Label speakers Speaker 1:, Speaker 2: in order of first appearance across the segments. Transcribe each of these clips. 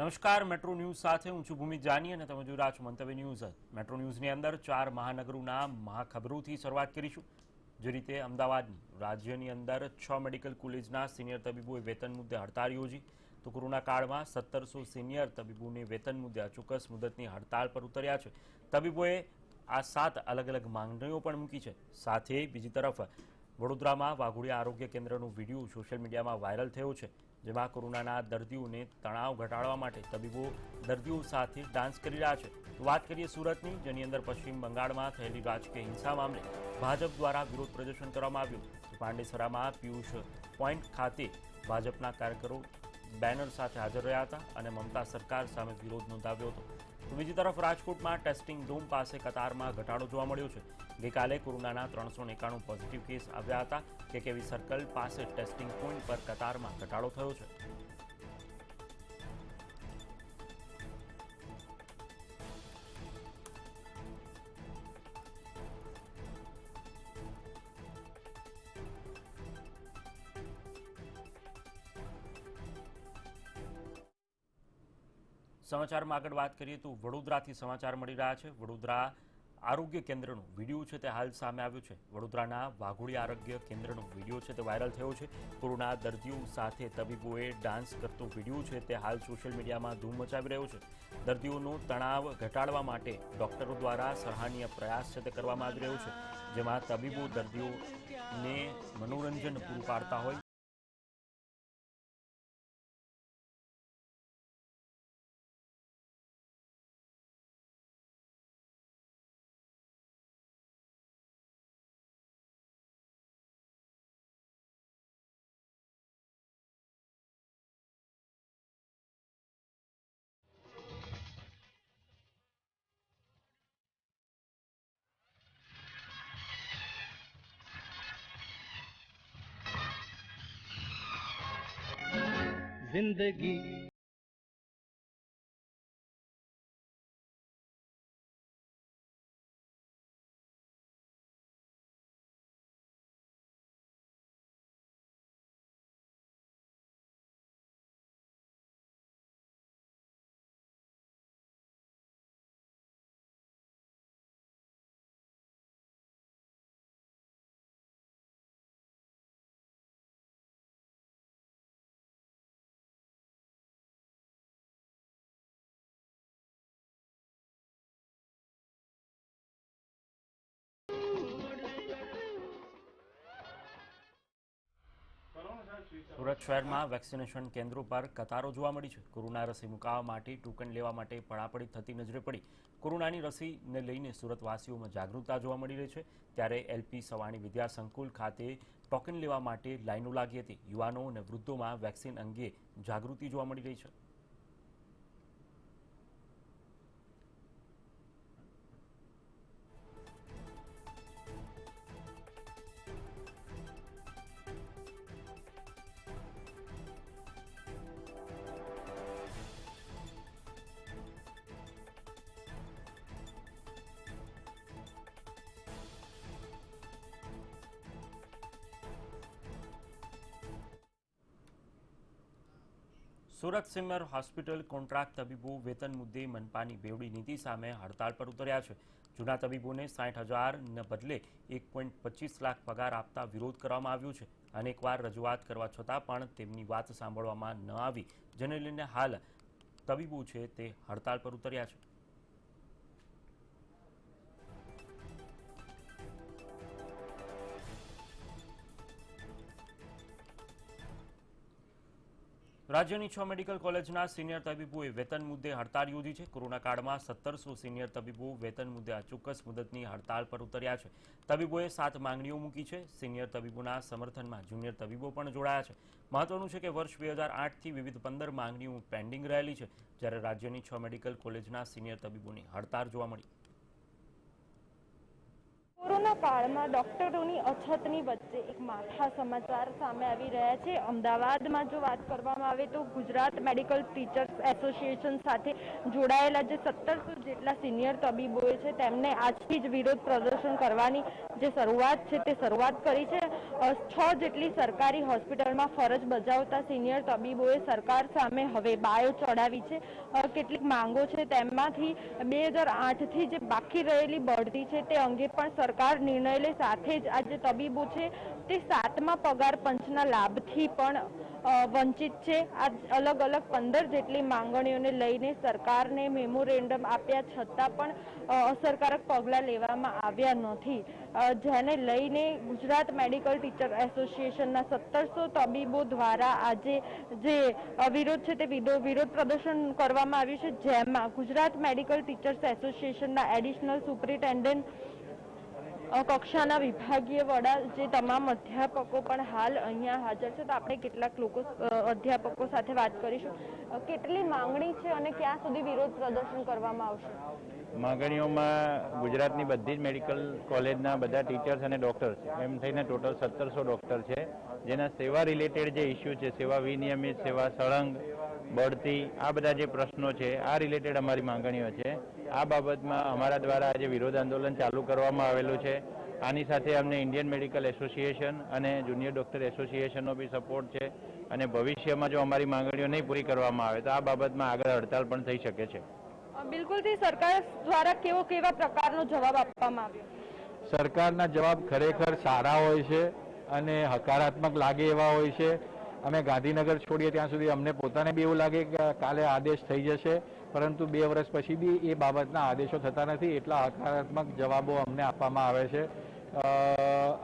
Speaker 1: નમસ્કાર, metro news સાથે હું છું ભૂમિ જાની અને તમે જોઈ રહ્યા છો મંતવ્ય ન્યૂઝ. મેટ્રો ન્યૂઝની અંદર 4 મહાનગરોના મહાખબરોથી શરૂઆત કરીશું. જે રીતે અમદાવાદની રાજ્યની અંદર 6 મેડિકલ કોલેજના સિનિયર તબીબોએ વેતન મુદ્દે હડતાળ યોજી. તો કોરોના કાળમાં 1700 સિનિયર તબીબોને વેતન મુદ્દે અચોક્કસ મુદતની હડતાળ પર ઉતર્યા છે. તબીબોએ આ 7 અલગ અલગ માંગણીઓ પણ મૂકી છે. સાથે બીજી તરફ વડોદરામાં વાઘોડિયા આરોગ્ય કેન્દ્રનો વિડીયો સોશિયલ મીડિયામાં વાયરલ થયો છે, જેમાં કોરોનાના દર્દીઓને તણાવ ઘટાડવા માટે તબીબો દર્દીઓ સાથે ડાન્સ કરી રહ્યા છે. તો વાત કરીએ સુરતની, જેની અંદર પશ્ચિમ બંગાળમાં થયેલી રાજકીય હિંસા મામલે ભાજપ દ્વારા વિરોધ પ્રદર્શન કરવામાં આવ્યું. પાંડેસરામાં પિયુષ પોઈન્ટ ખાતે ભાજપના કાર્યકરો બેનર સાથે હાજર રહ્યા હતા અને મમતા સરકાર સામે વિરોધ નોંધાવ્યો હતો. તો બીજી તરફ રાજકોટમાં ટેસ્ટિંગ રૂમ પાસે કતારમાં ઘટાડો જોવા મળ્યો છે. ગઈકાલે કોરોનાના 391 પોઝિટિવ કેસ આવ્યા હતા. કેકેવી સર્કલ પાસે ટેસ્ટિંગ પોઈન્ટ પર કતારમાં ઘટાડો થયો છે. સમાચારમાં આગળ વાત કરીએ તો વડોદરાથી સમાચાર મળી રહ્યા છે. વડોદરા આરોગ્ય કેન્દ્રનો વિડીયો છે તે હાલ સામે આવ્યો છે. વડોદરાના વાઘોડિયા આરોગ્ય કેન્દ્રનો વિડીયો છે તે વાયરલ થયો છે. કોરોના દર્દીઓ સાથે તબીબોએ ડાન્સ કરતો વિડીયો છે તે હાલ સોશિયલ મીડિયામાં ધૂમ મચાવી રહ્યો છે. દર્દીઓનો તણાવ ઘટાડવા માટે ડોક્ટરો દ્વારા સરાહનીય પ્રયાસ છે તે કરવામાં આવી રહ્યો છે, જેમાં તબીબો દર્દીઓને મનોરંજન પૂરું પાડતા હોય
Speaker 2: जिंदगी
Speaker 1: સુરત શહેરમાં વેક્સિનેશન કેન્દ્રો પર કતારો જોવા મળી છે. કોરોના રસી મુકાવવા માટે ટોકન લેવા માટે પડાપડી થતી નજરે પડી. કોરોનાની રસીને લઈને સુરતવાસીઓમાં જાગૃતતા જોવા મળી રહી છે. ત્યારે એલપી સવાણી વિદ્યા સંકુલ ખાતે ટોકન લેવા માટે લાઈનો લાગી હતી. યુવાનો અને વૃદ્ધોમાં વેક્સિન અંગે જાગૃતિ જોવા મળી રહી છે. સુરત સિમર હોસ્પિટલ કોન્ટ્રાક્ટ તબીબો વેતન મુદ્દે મનપાની બેવડી નીતિ સામે હડતાળ પર ઉતર્યા છે. જૂના તબીબોને 60,000ને બદલે 1.25 લાખ પગાર આપતા વિરોધ કરવામાં આવ્યો છે. અનેકવાર રજૂઆત કરવા છતાં પણ તેમની વાત સાંભળવામાં ન આવી, જેને લઈને હાલ તબીબો છે તે હડતાળ પર ઉતર્યા છે. રાજ્યની 6 મેડિકલ કોલેજના સિનિયર તબીબોએ વેતન મુદ્દે હડતાળ યોજી છે. કોરોના કાળમાં 1700 સિનિયર તબીબો વેતન મુદ્દે અચોક્કસ મુદતની હડતાળ પર ઉતર્યા છે. તબીબોએ 7 માંગણીઓ મૂકી છે. સિનિયર તબીબોના સમર્થનમાં જુનિયર તબીબો પણ જોડાયા છે. મહત્વનું છે કે વર્ષ 2008થી વિવિધ 15 માંગણીઓ પેન્ડિંગ રહેલી છે, જ્યારે રાજ્યની 6 મેડિકલ કોલેજના સિનિયર તબીબોની હડતાળ જોવા મળી.
Speaker 3: કોરોના કાળમાં ડોક્ટરોની અછતની વચ્ચે એક માઠા સમાચાર સામે આવી રહ્યા છે. અમદાવાદમાં જો વાત કરવામાં આવે તો ગુજરાત મેડિકલ ટીચર્સ એસોસિએશન સાથે જોડાયેલા જે 1700 જેટલા સિનિયર તબીબોએ છે તેમને આજથી જ વિરોધ પ્રદર્શન કરવાની જે શરૂઆત છે તે શરૂઆત કરી છે. 6 જેટલી સરકારી હોસ્પિટલમાં ફરજ બજાવતા સિનિયર તબીબોએ સરકાર સામે હવે બાયો ચડાવી છે. કેટલીક માંગો છે, તેમાંથી 2008થી જે બાકી રહેલી બઢતી છે તે અંગે પણ સરકાર નિર્ણય લે, સાથે જ આ જે તબીબો છે તે 7મા પગાર પંચના લાભથી પણ વંચિત છે. આ અલગ અલગ 15 જેટલી માંગણીઓને લઈને સરકારને મેમોરેન્ડમ આપ્યા છતાં પણ અસરકારક પગલાં લેવામાં આવ્યા નથી, જેને લઈને ગુજરાત મેડિકલ ટીચર એસોસિએશનના 1700 તબીબો દ્વારા આજે જે વિરોધ છે તે વિરોધ પ્રદર્શન કરવામાં આવ્યું છે, જેમાં ગુજરાત મેડિકલ ટીચર્સ એસોસિએશનના એડિશનલ સુપ્રિન્ટેન્ડન્ટ કક્ષાના વિભાગીય વડા જે તમામ અધ્યાપકો પણ હાલ અહીંયા હાજર છે. તો આપણે કેટલાક લોકો અધ્યાપકો સાથે વાત કરીશું. કેટલી માંગણી છે અને ક્યાં સુધી વિરોધ પ્રદર્શન કરવામાં આવશે?
Speaker 2: માંગણીઓમાં ગુજરાતની બધી જ મેડિકલ કોલેજના બધા ટીચર્સ અને ડૉક્ટર્સ એમ થઈને ટોટલ 1700 ડૉક્ટર છે, જેના સેવા રિલેટેડ જે ઇસ્યુ છે, સેવા વિનિયમિત, સેવા સળંગ, બઢતી, આ બધા જે પ્રશ્નો છે આ રિલેટેડ અમારી માંગણીઓ છે. આ બાબતમાં અમારા દ્વારા આજે વિરોધ આંદોલન ચાલુ કરવામાં આવેલું છે. આની સાથે અમને ઇન્ડિયન મેડિકલ એસોસિએશન અને જુનિયર ડૉક્ટર એસોસિએશનનો બી સપોર્ટ છે, અને ભવિષ્યમાં જો અમારી માંગણીઓ નહીં પૂરી કરવામાં આવે તો આ બાબતમાં આગળ હડતાલ પણ થઈ શકે છે.
Speaker 3: બિલકુલથી સરકાર દ્વારા કેવા પ્રકારનો જવાબ આપવામાં આવ્યો?
Speaker 4: સરકારના જવાબ ખરેખર સારા હોય છે અને હકારાત્મક લાગે એવા હોય છે. અમે ગાંધીનગર છોડીએ ત્યાં સુધી અમને પોતાને બી એવું લાગે કે કાલે આદેશ થઈ જશે, પરંતુ 2 વર્ષ પછી બી એ બાબતના આદેશો થતા નથી. એટલા હકારાત્મક જવાબો અમને આપવામાં આવે છે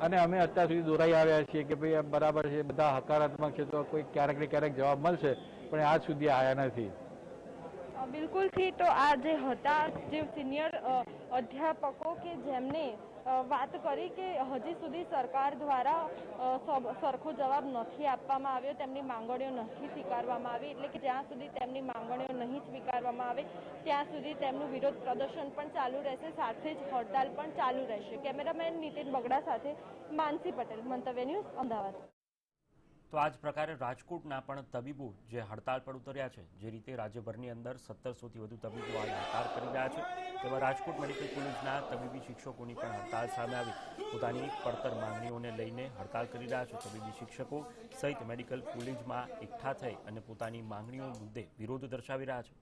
Speaker 4: અને અમે અત્યાર સુધી દોરાઈ આવ્યા છીએ કે ભાઈ બરાબર છે, બધા હકારાત્મક છે, તો કોઈ ક્યારેક ને ક્યારેક જવાબ મળશે, પણ આજ સુધી આવ્યા નથી.
Speaker 3: બિલકુલથી. તો આ જે હતા જે સિનિયર અધ્યાપકો કે જેમને વાત કરી કે હજી સુધી સરકાર દ્વારા સરખો જવાબ નથી આપવામાં આવ્યો, તેમની માંગણીઓ નથી સ્વીકારવામાં આવી, એટલે કે જ્યાં સુધી તેમની માંગણીઓ નહીં સ્વીકારવામાં આવે ત્યાં સુધી તેમનું વિરોધ પ્રદર્શન પણ ચાલુ રહેશે, સાથે જ હડતાલ પણ ચાલુ રહેશે. કેમેરામેન નીતિન બગડા સાથે માનસી પટેલ, મંતવ્ય ન્યૂઝ, અમદાવાદ.
Speaker 1: તો આ જ પ્રકારે રાજકોટના પણ તબીબો જે હડતાળ પર ઉતર્યા છે, જે રીતે રાજ્યભરની અંદર 1700થી વધુ તબીબો આ હડતાળ કરી રહ્યા છે, તેમાં રાજકોટ મેડિકલ કોલેજના તબીબી શિક્ષકોની પણ હડતાળ સામે આવી પોતાની પડતર માંગણીઓને લઈને હડતાળ કરી રહ્યા છે. તબીબી શિક્ષકો સહિત મેડિકલ કોલેજમાં એકઠા થઈ અને પોતાની માંગણીઓ મુદ્દે વિરોધ દર્શાવી રહ્યા છે.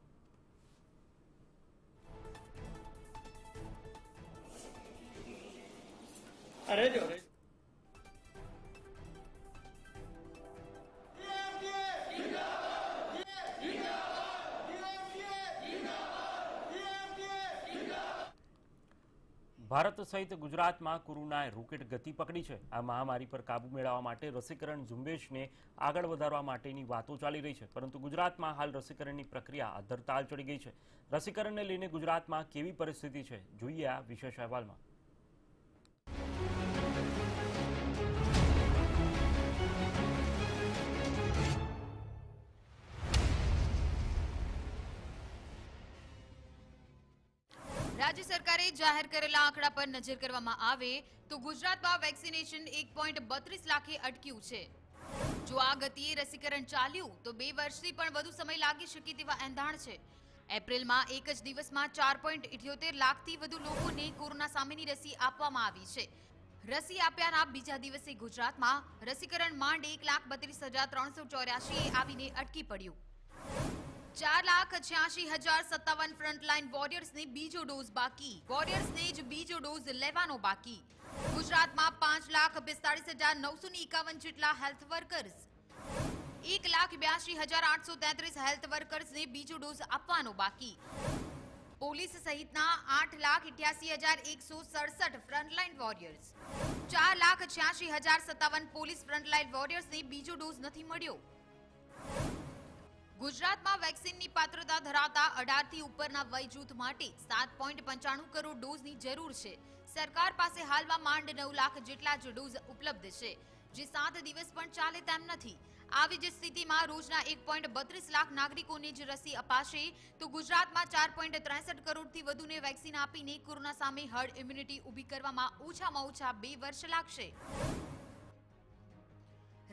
Speaker 1: ભારત સહિત ગુજરાતમાં કોરોનાએ રોકેટ ગતિ પકડી છે. આ મહામારી પર કાબુ મેળવવા માટે રસીકરણ ઝુંબેશને આગળ વધારવા માટેની વાતો ચાલી રહી છે, પરંતુ ગુજરાતમાં હાલ રસીકરણની પ્રક્રિયા અધરતાલ ચડી ગઈ છે. રસીકરણને લઈને ગુજરાતમાં કેવી પરિસ્થિતિ છે, જોઈએ આ વિશેષ અહેવાલમાં.
Speaker 5: રાજ્ય સરકારે જાહેર કરેલા આંકડા પર નજર કરવામાં આવે તો ગુજરાતમાં વેક્સિનેશન 1.32 લાખે અટક્યું છે. જો આ ગતિએ રસીકરણ ચાલ્યું તો 2 વર્ષથી પણ વધુ સમય લાગી શકે તેવા એંધાણ છે. એપ્રિલમાં એક જ દિવસમાં 4.78 લાખથી વધુ લોકોને કોરોના સામેની રસી આપવામાં આવી છે. રસી આપ્યાના બીજા દિવસે ગુજરાતમાં રસીકરણ માંડ 1,32,384 આવીને અટકી પડ્યું. 4,86,057 ફ્રન્ટલાઇન વોરિયર્સને બીજો ડોઝ બાકી. વોરિયર્સને જ બીજો ડોઝ લેવાનો બાકી. ગુજરાતમાં 5,45,951 જેટલા હેલ્થ વર્કર્સ, 1,82,833 હેલ્થ વર્કર્સને બીજો ડોઝ આપવાનો બાકી. પોલીસ સહિતના 8,88,167 ફ્રન્ટલાઇન વોરિયર્સ, 4,86,057 પોલીસ ફ્રન્ટલાઇન વોરિયર્સને બીજો ડોઝ નથી મળ્યો. ગુજરાતમાં વેક્સિનની પાત્રતા ધરાવતા 18 થી ઉપરના વય જૂથ માટે 7.95 કરોડ ડોઝની જરૂર છે. સરકાર પાસે હાલમાં માંડ 9 લાખ જેટલા જ ડોઝ ઉપલબ્ધ છે, જે 7 દિવસ પણ ચાલે તેમ નથી. આવી જ સ્થિતિમાં રોજના 1.32 લાખ નાગરિકોને જ રસી અપાશે તો ગુજરાતમાં 4.63 કરોડથી વધુને વેક્સિન આપીને કોરોના સામે હર્ડ ઇમ્યુનિટી ઊભી કરવામાં ઓછામાં ઓછા 2 વર્ષ લાગશે.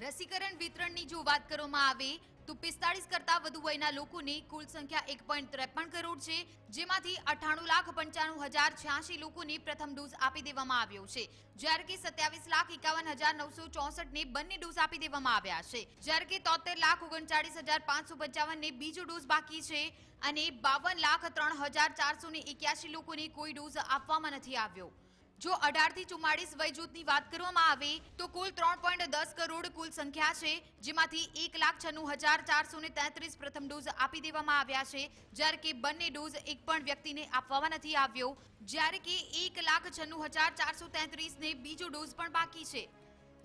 Speaker 5: રસીકરણ વિતરણની જો વાત કરવામાં આવે તો 45 કરતા વધુ વયના લોકોની કુલ સંખ્યા 1.53 કરોડ છે, જેમાંથી 98,95,086 લોકોને પ્રથમ ડોઝ આપી દેવામાં આવ્યો છે, જ્યારે કે 27,51,964 ને બંને ડોઝ આપી દેવામાં આવ્યા છે, જ્યારે કે 73,39,555 ને બીજો ડોઝ બાકી છે અને 52,03,481 લોકોને કોઈ ડોઝ આપવામાં નથી આવ્યો। જો 18 થી 44 વય જૂથની વાત કરવામાં આવે તો કુલ 3.10 કરોડ કુલ સંખ્યા છે, જેમાંથી 1,96,433 પ્રથમ ડોઝ આપી દેવામાં આવ્યા છે, જ્યારે કે બંને ડોઝ એક પણ વ્યક્તિને આપવામાં નથી આવ્યો, જ્યારે કે 1,96,433 ને બીજો ડોઝ પણ બાકી છે,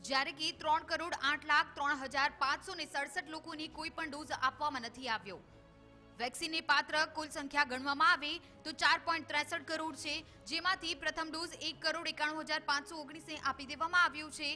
Speaker 5: જ્યારે કે 3,08,03,567 લોકોને કોઈ પણ ડોઝ આપવામાં નથી આવ્યો। વેક્સિનને પાત્ર કુલ સંખ્યા ગણવામાં આવે તો 4.63 કરોડ છે, જેમાંથી પ્રથમ ડોઝ 1,91,519 ને આપી દેવામાં આવ્યો છે,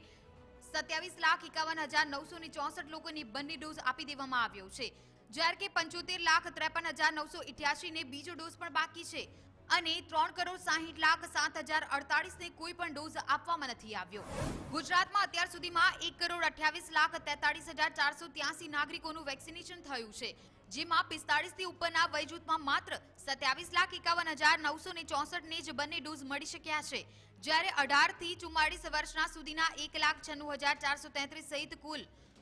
Speaker 5: 27,51,964 લોકોને બંને ડોઝ આપી દેવામાં આવ્યો છે, જ્યારે કે 75,53,988 ને બીજો ડોઝ પણ બાકી છે અને 3,60,07,048 ને કોઈ પણ ડોઝ આપવામાં નથી આવ્યો। ગુજરાતમાં અત્યાર સુધીમાં 1,28,43,483 નાગરિકોનું વેક્સિનેશન થયું છે, જેમાં 45 થી ઉપરના વય જૂથમાં માત્ર 27,51,964 ને જ બંને ડોઝ મળી શક્યા છે, જ્યારે 18 થી 44 વર્ષના સુધીના 1,96,433 સહિત કુલ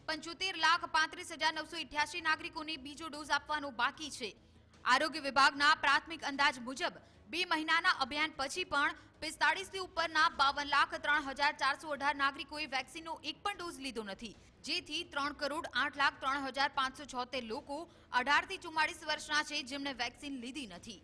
Speaker 5: 75,35,988 નાગરિકોને બીજો ડોઝ આપવાનો બાકી છે। આરોગ્ય વિભાગના પ્રાથમિક અંદાજ મુજબ 2 મહિનાના અભિયાન પછી પણ 45 થી ઉપરના 52,03,418 નાગરિકોએ વેક્સિનનો એક પણ ડોઝ લીધો નથી, જેથી 3,08,03,576 લોકો 18 થી 44 વર્ષના છે જેમણે વેક્સિન લીધી નથી।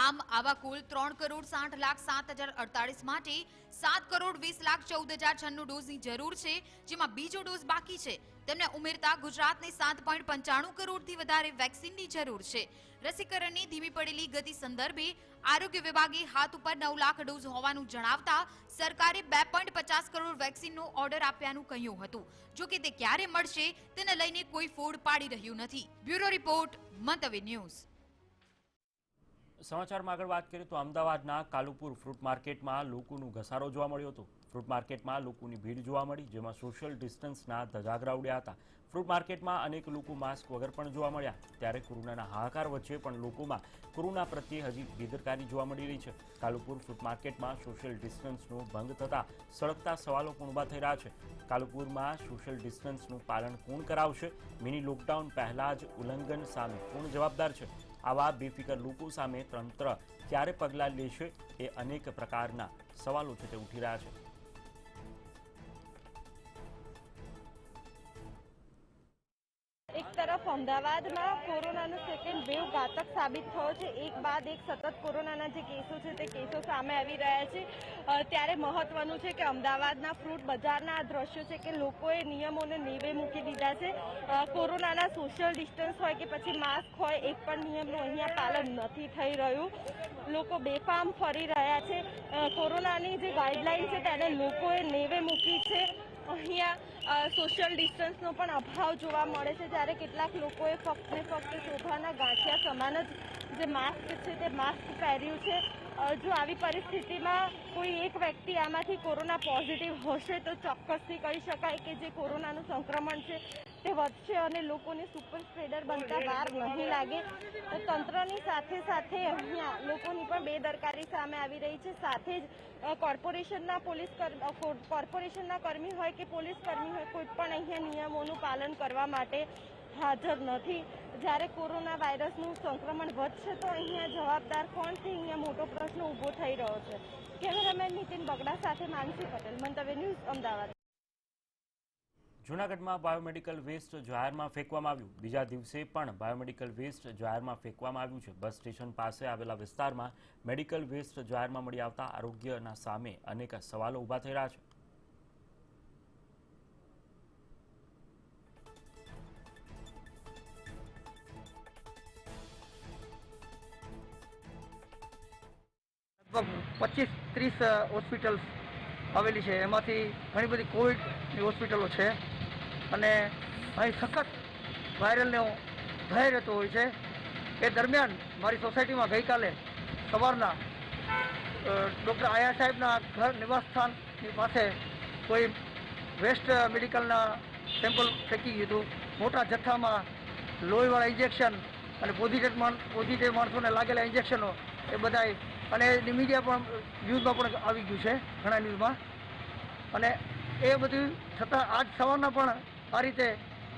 Speaker 5: આમ આવા કુલ 3,60,07,048 માટે 7,20,14,096 ડોઝની જરૂર છે, જેમાં બીજો ડોઝ બાકી છે, તેમને ઉમેરતા ગુજરાતને 7.95 કરોડથી વધારે વેક્સિનની જરૂર છે। રસીકરણની ધીમી પડેલી ગતિ સંદર્ભે આરોગ્ય વિભાગે હાથ ઉપર 9 લાખ ડોઝ હોવાનું જણાવતા સરકારે 2.50 કરોડ વેક્સિનનો ઓર્ડર આપ્યાનું કહ્યું હતું, જો કે તે ક્યારે મળશે તેને લઈને કોઈ ફોડ પાડી રહ્યું નથી। બ્યુરો રિપોર્ટ, મંતવ્ય ન્યૂઝ।
Speaker 1: સમાચારમાં આગળ વાત કરીએ તો અમદાવાદના કાલુપુર ફ્રૂટ માર્કેટમાં લોકોનું ઘસારો જોવા મળ્યો હતો। ફ્રૂટ માર્કેટમાં લોકોની ભીડ જોવા મળી, જેમાં સોશિયલ ડિસ્ટન્સના ધજાગરા ઉડ્યા હતા। ફ્રૂટ માર્કેટમાં અનેક લોકો માસ્ક વગર પણ જોવા મળ્યા, ત્યારે કોરોનાના હાહાકાર વચ્ચે પણ લોકોમાં કોરોના પ્રત્યે હજી બેદરકારી જોવા મળી રહી છે। કાલુપુર ફ્રૂટ માર્કેટમાં સોશિયલ ડિસ્ટન્સનો ભંગ થતાં સળગતા સવાલો પણ ઊભા થઈ રહ્યા છે। કાલુપુરમાં સોશિયલ ડિસ્ટન્સનું પાલન કોણ કરાવશે? મિની લોકડાઉન પહેલા જ ઉલ્લંઘન સામે કોણ જવાબદાર છે? આવા બેફિકર લોકો સામે તંત્ર ક્યારે પગલાં લેશે? એ અનેક પ્રકારના સવાલો છે તે ઉઠી રહ્યા છે।
Speaker 3: એક તરફ અમદાવાદમાં કોરોનાનો સેકન્ડ વેવ ઘાતક સાબિત થયો છે, એક બાદ એક સતત કોરોનાના જે કેસો છે તે કેસો સામે આવી રહ્યા છે, ત્યારે મહત્વનું છે કે અમદાવાદના ફ્રૂટ બજારના આ દ્રશ્યો છે કે લોકોએ નિયમોને નેવે મૂકી દીધા છે। કોરોનાના સોશિયલ ડિસ્ટન્સ હોય કે પછી માસ્ક હોય, એક પણ નિયમનું અહીંયા પાલન નથી થઈ રહ્યું। લોકો બેફામ ફરી રહ્યા છે। કોરોનાની જે ગાઈડલાઈન છે તેને લોકોએ નેવે મૂકી છે। અહીંયા સોશિયલ ડિસ્ટન્સનો પણ અભાવ જોવા મળે છે, જ્યારે કેટલાક લોકોએ ફક્ત ને ફક્ત શોભાના ગાંઠિયા સમાન જ જે માસ્ક છે તે માસ્ક પહેર્યું છે। જો આવી પરિસ્થિતિમાં કોઈ એક વ્યક્તિ આમાંથી કોરોના પોઝિટિવ હશે તો ચોક્કસથી કહી શકાય કે જે કોરોનાનું સંક્રમણ છે તે વધશે અને લોકોને સુપર સ્પ્રેડર બનતા વાર નહીં લાગે। તો તંત્રની સાથે સાથે અહીંયા લોકોની પણ બેદરકારી સામે આવી રહી છે। સાથે જ કોર્પોરેશનના કર્મી હોય કે પોલીસ કર્મી હોય, કોઈ પણ અહીંયા નિયમોનું પાલન કરવા માટે હાજર નથી। જ્યારે કોરોના વાયરસનું સંક્રમણ વધશે તો અહીંયા જવાબદાર કોણ છે? અહીંયા મોટો પ્રશ્ન ઊભો થઈ રહ્યો છે। કેમેરામેન નીતિન બગડા સાથે માનસી પટેલ, મંતવ્ય ન્યૂઝ, અમદાવાદ।
Speaker 1: જૂનાગઢમાં બાયોમેડિકલ વેસ્ટ જાહેરમાં ફેંકવામાં આવ્યું। બીજા દિવસે પણ બાયોમેડિકલ વેસ્ટ જાહેરમાં ફેંકવામાં આવ્યું છે। બસ સ્ટેશન પાસે આવેલા વિસ્તારમાં મેડિકલ વેસ્ટ જાહેરમાં મળી આવતા આરોગ્યના સામે અનેક સવાલો ઊભા થઈ રહ્યા છે।
Speaker 6: લગભગ 25-30 હોસ્પિટલ્સ આવેલી છે, એમાંથી ઘણી બધી કોવિડની હોસ્પિટલો છે અને અહીં સખત વાયરલનો ભય રહેતો હોય છે। એ દરમિયાન મારી સોસાયટીમાં ગઈકાલે સવારના ડૉક્ટર આયા સાહેબના ઘર નિવાસસ્થાનની પાસે કોઈ વેસ્ટ મેડિકલના સેમ્પલ ફેંકી ગયું હતું. મોટા જથ્થામાં લોહીવાળા ઇન્જેક્શન અને પોઝિટિવ માણસોને લાગેલા ઇન્જેક્શનો એ બધાય, અને મીડિયા પણ ન્યૂઝમાં પણ આવી ગયું છે ઘણા ન્યૂઝમાં. અને એ બધું છતાં આજ સવારના પણ આ રીતે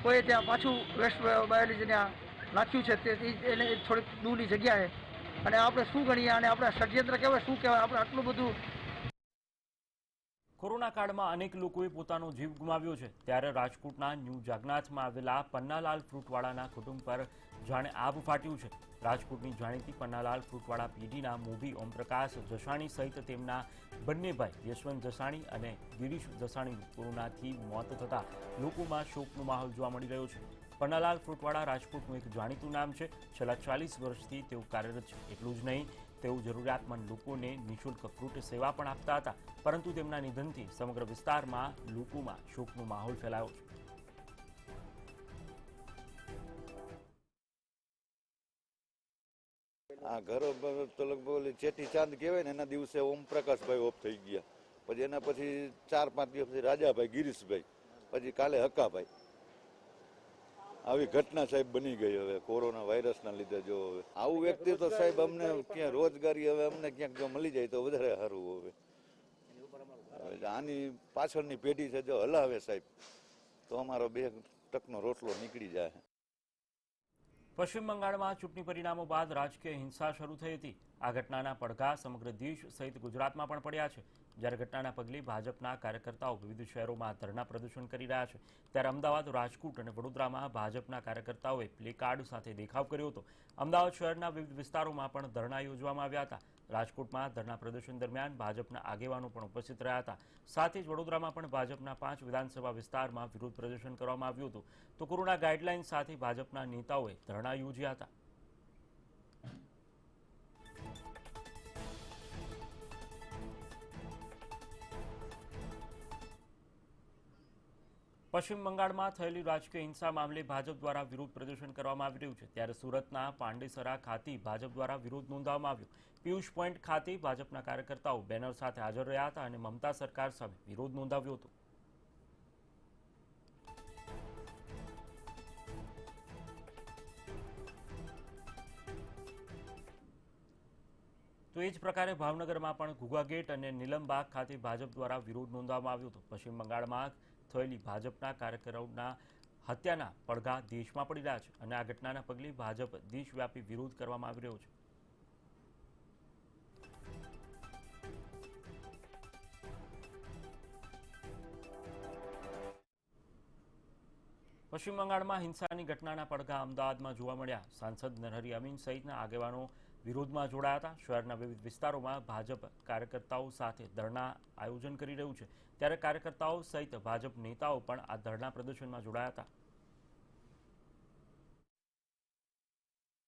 Speaker 6: કોઈ ત્યાં પાછું વેસ્ટ બાયોલોજી ત્યાં નાખ્યું છે તે એને થોડીક દૂરની જગ્યાએ. અને આપણે શું ગણીએ અને આપણે ષડયંત્ર કહેવાય શું કહેવાય, આપણે આટલું બધું.
Speaker 1: કોરોના કાળમાં અનેક લોકોએ પોતાનો જીવ ગુમાવ્યો છે, ત્યારે રાજકોટના ન્યૂ જાગનાથમાં આવેલા પન્નાલાલ ફ્રૂટવાળાના કુટુંબ પર જાણે આબ ફાટ્યું છે. રાજકોટની જાણીતી પન્નાલાલ ફ્રૂટવાળા પેઢીના મોભી ઓમપ્રકાશ જસાણી સહિત તેમના બંને ભાઈ યશવંત જસાણી અને ગિરીશ જસાણીનું કોરોનાથી મોત થતાં લોકોમાં શોકનો માહોલ જોવા મળી રહ્યો છે. પન્નાલાલ ફ્રૂટવાળા રાજકોટનું એક જાણીતું નામ છે. છેલ્લા 40 વર્ષથી તેઓ કાર્યરત છે. એટલું જ નહીં, તેઓ જરૂરિયાતમંદ લોકોને નિઃશુલ્ક ફ્રૂટ સેવા પણ આપતા હતા, પરંતુ તેમના નિધનથી સમગ્ર વિસ્તારમાં લોકોમાં શોકનો માહોલ ફેલાયો છે.
Speaker 7: આ ઘર તો લગભગ ચેટી ચાંદ કહેવાય ને એના દિવસે ઓમપ્રકાશભાઈ ઓફ થઈ ગયા. પછી એના પછી 4-5 દિવસ પછી રાજાભાઈ, ગિરીશભાઈ, પછી કાલે હકાભાઈ. આવી ઘટના સાહેબ બની ગઈ. હવે કોરોના વાયરસના લીધે જો હવે આવું વ્યક્તિ તો સાહેબ અમને ક્યાં રોજગારી હવે અમને ક્યાંક જો મળી જાય તો વધારે સારું. હવે આની પાછળની પેઢી છે જો હલાવે સાહેબ તો અમારો 2 ટકનો રોટલો નીકળી જાય.
Speaker 1: પશ્ચિમ બંગાળમાં ચૂંટણી પરિણામો બાદ રાજકીય હિંસા શરૂ થઈ હતી. આ ઘટનાના પડઘા સમગ્ર દેશ સહિત ગુજરાતમાં પણ પડ્યા છે. જ્યારે ઘટનાના પગલે ભાજપના કાર્યકર્તાઓ વિવિધ શહેરોમાં ધરણા પ્રદર્શન કરી રહ્યા છે, ત્યારે અમદાવાદ, રાજકોટ અને વડોદરામાં ભાજપના કાર્યકર્તાઓએ પ્લેકાર્ડ સાથે દેખાવ કર્યો હતો. અમદાવાદ શહેરના વિવિધ વિસ્તારોમાં પણ ધરણા યોજવામાં આવ્યા હતા. રાજકોટમાં ધરણા પ્રદર્શન દરમિયાન ભાજપના આગેવાનો પણ ઉપસ્થિત રહ્યા હતા. સાથે જ વડોદરામાં પણ ભાજપના 5 વિધાનસભા વિસ્તારમાં વિરોધ પ્રદર્શન કરવામાં આવ્યું હતું. તો કોરોના ગાઈડલાઈન સાથે ભાજપના નેતાઓએ ધરણા યોજ્યા હતા. પશ્ચિમ બંગાળમાં થયેલી રાજકીય હિંસા મામલે ભાજપ દ્વારા વિરોધ પ્રદર્શન કરવામાં આવી રહ્યું છે. ત્યારે સુરતના પાંડેસરા ખાતે ભાજપ દ્વારા વિરોધ નોંધાવવામાં આવ્યો. પિયુષ પોઈન્ટ ખાતે ભાજપના કાર્યકર્તાઓ બેનર સાથે હાજર રહ્યા હતા અને મમતા સરકાર સામે વિરોધ નોંધાવ્યો હતો. તો એ જ પ્રકારે ભાવનગરમાં પણ ઘુઘા ગેટ અને નીલમબાગ ખાતે ભાજપ દ્વારા વિરોધ નોંધાવવામાં આવ્યો હતો. પશ્ચિમ બંગાળમાં થયેલી ભાજપના કાર્યકરોના હત્યાના પડઘા દેશમાં પડી રહ્યા છે અને આ ઘટનાના પગલે ભાજપ દેશવ્યાપી વિરોધ કરવામાં આવી રહ્યો છે. પશ્ચિમ બંગાળમાં હિંસાની ઘટનાના પડઘા અમદાવાદમાં જોવા મળ્યા. સાંસદ નરહરી અમીન સહિતના આગેવાનો વિરોધમાં જોડાયા હતા. શહેરના વિવિધ વિસ્તારોમાં ભાજપ કાર્યકર્તાઓ સાથે ધરણા આયોજન કરી રહ્યું છે, ત્યારે કાર્યકર્તાઓ સહિત ભાજપ નેતાઓ પણ આ ધરણા પ્રદર્શનમાં જોડાયા હતા.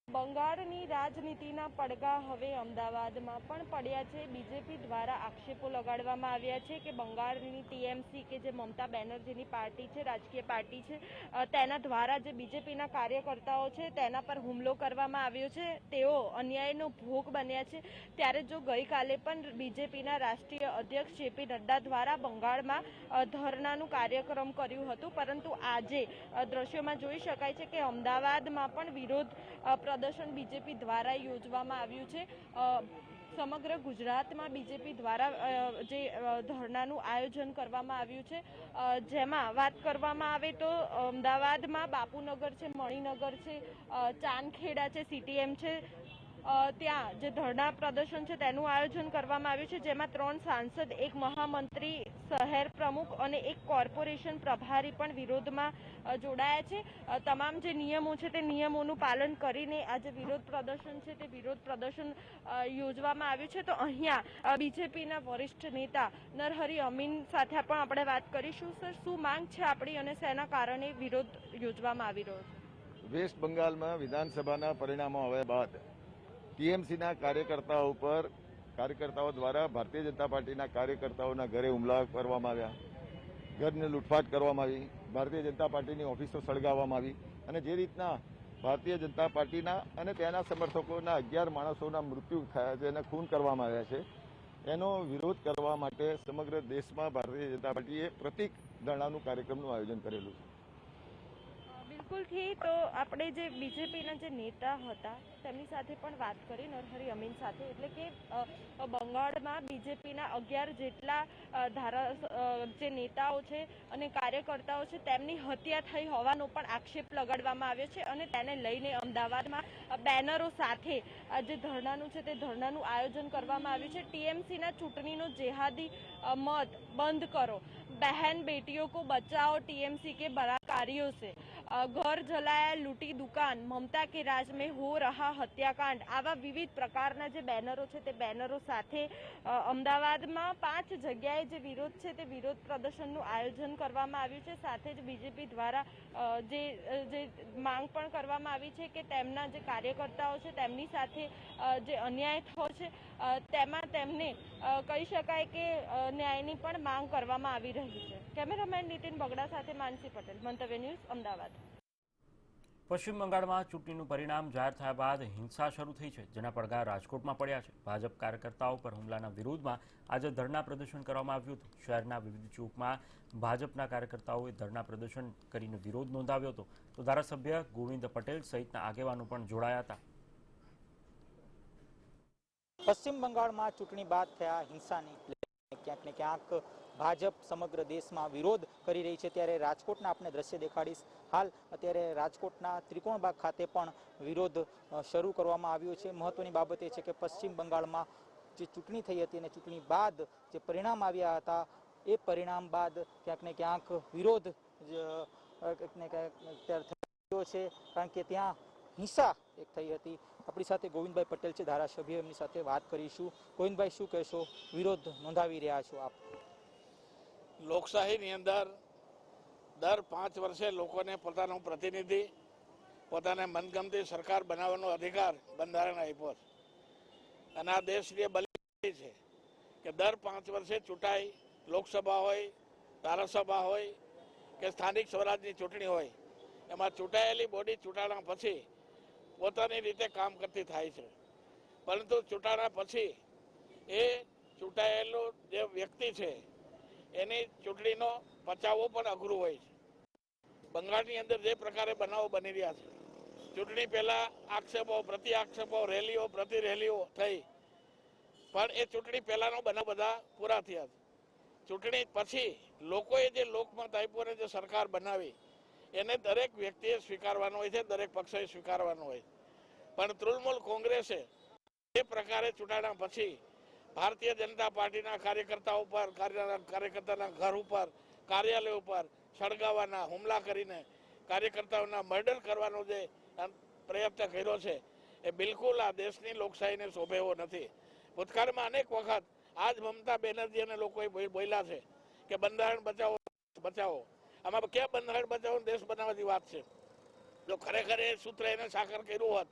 Speaker 3: બંગાળની રાજનીતિના પડઘા હવે અમદાવાદમાં પણ પડ્યા છે. બીજેપી દ્વારા આક્ષેપો લગાડવામાં આવ્યા છે કે બંગાળની ટીએમસી કે જે મમતા બેનર્જીની પાર્ટી છે, રાજકીય પાર્ટી છે, તેના દ્વારા જે બીજેપીના કાર્યકર્તાઓ છે તેના પર હુમલો કરવામાં આવ્યો છે. તેઓ અન્યાયનો ભોગ બન્યા છે. ત્યારે જો ગઈકાલે પણ બીજેપીના રાષ્ટ્રીય અધ્યક્ષ જેપી નડ્ડા દ્વારા બંગાળમાં ધરણાનું કાર્યક્રમ કર્યું હતું, પરંતુ આજે દ્રશ્યોમાં જોઈ શકાય છે કે અમદાવાદમાં પણ વિરોધ પ્રદર્શન બીજેપી દ્વારા યોજવામાં આવ્યું છે. સમગ્ર ગુજરાતમાં બીજેપી દ્વારા જે ધરણાનું આયોજન કરવામાં આવ્યું છે, જેમાં વાત કરવામાં આવે તો અમદાવાદમાં બાપુનગર છે, મણિનગર છે, ચાંદખેડા છે, સીટીએમ છે, ત્યાં જે ધરણા પ્રદર્શન છે તેનું આયોજન કરવામાં આવ્યું છે, જેમાં 3 સાંસદ, 1 મહામંત્રી, શહેર પ્રમુખ અને 1 કોર્પોરેશન પ્રભારી પણ વિરોધમાં જોડાયા છે. તમામ જે નિયમો છે તે નિયમોનું પાલન કરીને આ જે વિરોધ પ્રદર્શન છે તે વિરોધ પ્રદર્શન યોજવામાં આવ્યું છે. તો અહીંયા બીજેપીના વરિષ્ઠ નેતા નરહરી અમીન સાથે પણ આપણે વાત કરીશું. સર, શું માંગ છે આપણી અને શેના કારણે વિરોધ યોજવામાં આવી રહ્યો છે?
Speaker 8: વેસ્ટ બંગાળમાં વિધાનસભાના પરિણામો આવ્યા બાદ ટીએમસીના કાર્યકર્તાઓ દ્વારા ભારતીય જનતા પાર્ટીના કાર્યકર્તાઓના ઘરે હુમલા કરવામાં આવ્યા, ઘરને લૂંટફાટ કરવામાં આવી, ભારતીય જનતા પાર્ટીની ઓફિસો સળગાવવામાં આવી અને જે રીતના ભારતીય જનતા પાર્ટીના અને તેના સમર્થકોના 11 માણસોના મૃત્યુ થયા છે અને ખૂન કરવામાં આવ્યા છે, એનો વિરોધ કરવા માટે સમગ્ર દેશમાં ભારતીય જનતા પાર્ટીએ પ્રતિક ધરણાનું કાર્યક્રમનું આયોજન કરેલું છે.
Speaker 3: બિલકુલથી તો આપણે જે બીજેપીના જે નેતા હતા તેમની સાથે પણ વાત કરી, નરહરી અમીન સાથે, એટલે કે બંગાળમાં બીજેપીના 11 જેટલા જે નેતાઓ છે અને કાર્યકર્તાઓ છે તેમની હત્યા થઈ હોવાનો પણ આક્ષેપ લગાડવામાં આવ્યો છે અને તેને લઈને અમદાવાદમાં બેનરો સાથે જે ધરણાનું છે તે ધરણાનું આયોજન કરવામાં આવ્યું છે। ટીએમસીના ચૂંટણીનો જેહાદી મત બંધ કરો, બહેન બેટીઓ को बचाओ, टीएमसी के बलात्कारियों से, घर जलाया, लूटी दुकान, ममता के राज में हो रहा हत्याकांड, आवा विविध प्रकारना जे બેનરો છે તે બેનરો સાથે અમદાવાદમાં 5 જગ્યાએ જે વિરોધ છે તે વિરોધ પ્રદર્શનનું આયોજન કરવામાં આવ્યું છે। સાથે જ બીજેપી દ્વારા જે માંગ પણ કરવામાં આવી છે કે તેમના જે કાર્યકર્તાઓ છે તેમની સાથે જે અન્યાય થયો છે તેમાં તેમને કહી શકાય કે ન્યાયની પણ માંગ કરવામાં આવી રહી છે। કેમેરામેન નીતિન બગડા સાથે માનસી પટેલ, મંતવ્ય ન્યૂઝ, અમદાવાદ।
Speaker 1: પશ્ચિમ બંગાળમાં ચૂંટણીનું પરિણામ જાહેર થયા બાદ હિંસા શરૂ થઈ છે, જેના પડઘા રાજકોટમાં પડ્યા છે। ભાજપ કાર્યકર્તાઓ પર હુમલાના વિરોધમાં આજે ધરણા પ્રદર્શન કરવામાં આવ્યું હતું। શહેરના વિવિધ ચોકમાં ભાજપના કાર્યકર્તાઓએ ધરણા પ્રદર્શન કરીને વિરોધ નોંધાવ્યો હતો, તો ધારાસભ્ય ગોવિંદ પટેલ સહિતના આગેવાનો પણ જોડાયા હતા।
Speaker 9: પશ્ચિમ બંગાળમાં ચૂંટણી બાદ થયા હિંસાની ક્યાંક ને ક્યાંક ભાજપ સમગ્ર દેશમાં વિરોધ કરી રહી છે, ત્યારે રાજકોટના આપણે દ્રશ્ય દેખાડીશ। હાલ અત્યારે રાજકોટના ત્રિકોણબાગ ખાતે પણ વિરોધ શરૂ કરવામાં આવ્યો છે। મહત્વની બાબત એ છે કે પશ્ચિમ બંગાળમાં જે ચૂંટણી થઈ હતી અને ચૂંટણી બાદ જે પરિણામ આવ્યા હતા એ પરિણામ બાદ ક્યાંક ને ક્યાંક વિરોધ થયો છે, કારણ કે ત્યાં હિંસા એક થઈ હતી। આપણી સાથે ગોવિંદભાઈ પટેલ છે, ધારાસભ્ય, એમની સાથે વાત કરીશું। ગોવિંદભાઈ, શું કહેશો, વિરોધ નોંધાવી રહ્યા છો આપ?
Speaker 10: લોકશાહીની અંદર દર 5 વર્ષે લોકોને પોતાનો પ્રતિનિધિ, પોતાને મનગમતી સરકાર બનાવવાનો અધિકાર બંધારણ આપ્યો છે અને આ દેશની બલી છે કે દર 5 વર્ષે ચૂંટાઈ, લોકસભા હોય, ધારાસભા હોય કે સ્થાનિક સ્વરાજની ચૂંટણી હોય, એમાં ચૂંટાયેલી બોડી ચૂંટાણા પછી પોતાની રીતે કામ કરતી થાય છે, પરંતુ ચૂંટાણા પછી એ ચૂંટાયેલો જે વ્યક્તિ છે એની ચૂંટણીનો બચાવવો પણ અઘરું હોય છે। બંગાળની અંદર જે પ્રકારે બનાવો બની રહ્યા છે, ચૂંટણી પહેલા આક્ષેપો, પ્રતિ આક્ષેપો, રેલીઓ, પ્રતિ રેલીઓ થઈ, પણ એ ચૂંટણી પહેલાનો બનાવ બધા પૂરા થયા છે। ચૂંટણી પછી લોકોએ જે લોકમત આપ્યું અને જે સરકાર બનાવી એને દરેક વ્યક્તિએ સ્વીકારવાનો હોય છે, દરેક પક્ષે સ્વીકારવાનો હોય, પણ તૃણમૂલ કોંગ્રેસે એ પ્રકારે ચૂંટાણા પછી ભારતીય જનતા પાર્ટીના કાર્યકર્તાઓ ઉપર, કાર્યકર્તાના ઘર ઉપર, કાર્યાલય ઉપર સળગાવવાના, હુમલા કરીને કાર્યકર્તાઓના મર્ડર કરવાનો જે પ્રયત્ન કર્યો છે એ બિલકુલ આ દેશની લોકશાહીને શોભે એવો નથી। ભૂતકાળમાં અનેક વખત આજ મમતા બેનર્જી અને લોકોએ બોલ્યા છે કે બંધારણ બચાવો, બચાવો। આમાં ક્યાં બંધારણ બચાવો, દેશ બનાવવાની વાત છે? જો ખરેખર એ સૂત્ર એને સાકાર કર્યું હોત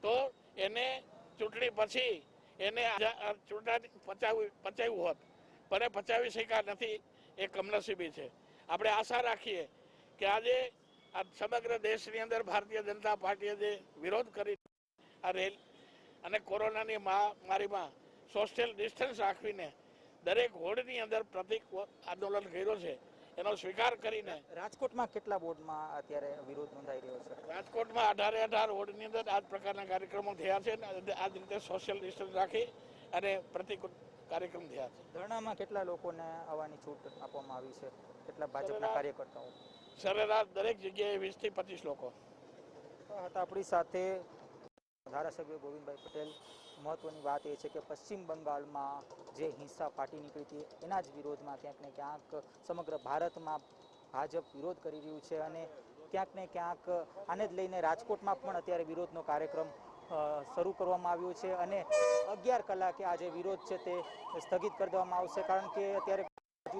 Speaker 10: તો એને ચૂંટણી પછી એને પચાવ્યું હોત, પણ એ પચાવી શક્યા નથી, એ કમનસીબી છે। આપણે આશા રાખીએ કે આજે આ સમગ્ર દેશની અંદર ભારતીય જનતા પાર્ટીએ જે વિરોધ કરી આ રેલ અને કોરોનાની મહામારીમાં સોશિયલ ડિસ્ટન્સ રાખીને દરેક વોર્ડની અંદર પ્રતિક આંદોલન કર્યો છે, એનો સ્વીકાર કરીને
Speaker 9: રાજકોટમાં કેટલા વોર્ડમાં અત્યારે વિરોધ નોંધાઈ રહ્યો છે?
Speaker 10: રાજકોટમાં 18 વોર્ડની અંદર આ જ પ્રકારના કાર્યક્રમો થયા છે અને આ જ રીતે સોશિયલ ડિસ્ટન્સ રાખી અને પ્રતિકૂળ કાર્યક્રમ થયા છે।
Speaker 9: ધરણામાં કેટલા લોકોને આવવાની છૂટ આપવામાં આવી છે? કેટલા ભાજપના કાર્યકર્તાઓ?
Speaker 10: સરેરાશ દરેક જગ્યાએ 20 થી 25 લોકો
Speaker 9: હતા આપણી સાથે ધારાસભ્ય ગોવિંદભાઈ પટેલ। મહત્વની વાત એ છે કે પશ્ચિમ બંગાળમાં જે હિંસા ફાટી નીકળી હતી એના જ વિરોધમાં ક્યાંક ને ક્યાંક સમગ્ર ભારતમાં ભાજપ વિરોધ કરી રહ્યું છે અને ક્યાંક ને ક્યાંક આને જ લઈને રાજકોટમાં પણ અત્યારે વિરોધનો કાર્યક્રમ શરૂ કરવામાં આવ્યો છે અને 11 કલાકે આ જે વિરોધ છે તે સ્થગિત કરી દેવામાં આવશે, કારણ કે અત્યારે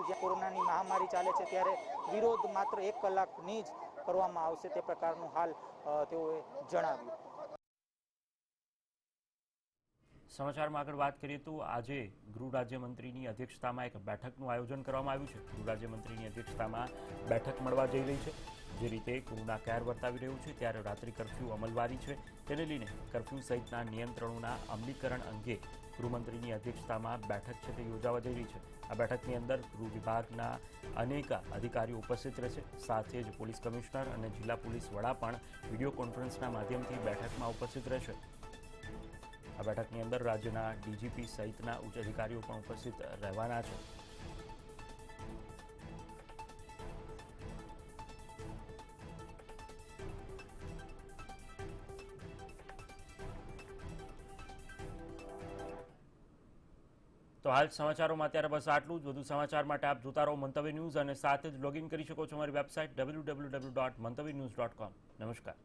Speaker 9: જે કોરોનાની મહામારી ચાલે છે ત્યારે વિરોધ માત્ર 1 કલાકની જ કરવામાં આવશે, તે પ્રકારનું હાલ તેઓએ જણાવ્યું।
Speaker 1: સમાચારમાં આગળ વાત કરીએ તો આજે ગૃહ રાજ્યમંત્રીની અધ્યક્ષતામાં એક બેઠકનું આયોજન કરવામાં આવ્યું છે। ગૃહ રાજ્યમંત્રીની અધ્યક્ષતામાં બેઠક મળવા જઈ રહી છે। જે રીતે કોરોના કહેર વર્તાવી રહ્યું છે ત્યારે રાત્રિ કર્ફ્યુ અમલવારી છે, તેને લઈને કર્ફ્યુ સહિતના નિયંત્રણોના અમલીકરણ અંગે ગૃહમંત્રીની અધ્યક્ષતામાં બેઠક છે તે યોજાવા જઈ રહી છે. આ બેઠકની અંદર ગૃહ વિભાગના અનેક અધિકારીઓ ઉપસ્થિત રહેશે. સાથે જ પોલીસ કમિશનર અને જિલ્લા પોલીસ વડા પણ વિડીયો કોન્ફરન્સના માધ્યમથી બેઠકમાં ઉપસ્થિત રહેશે. આ બેઠકની અંદર રાજ્યના ડીજીપી સહિતના ઉચ્ચ અધિકારીઓ પણ ઉપસ્થિત રહેવાના છે. તો હાલ સમાચારોમાં અત્યારે બસ આટલું જ. વધુ સમાચાર માટે આપ જોતા રહો મંતવ્ય ન્યૂઝ અને સાથે જ લોગિન કરી શકો છો અમારી વેબસાઇટ www.mantavynews.com. નમસ્કાર.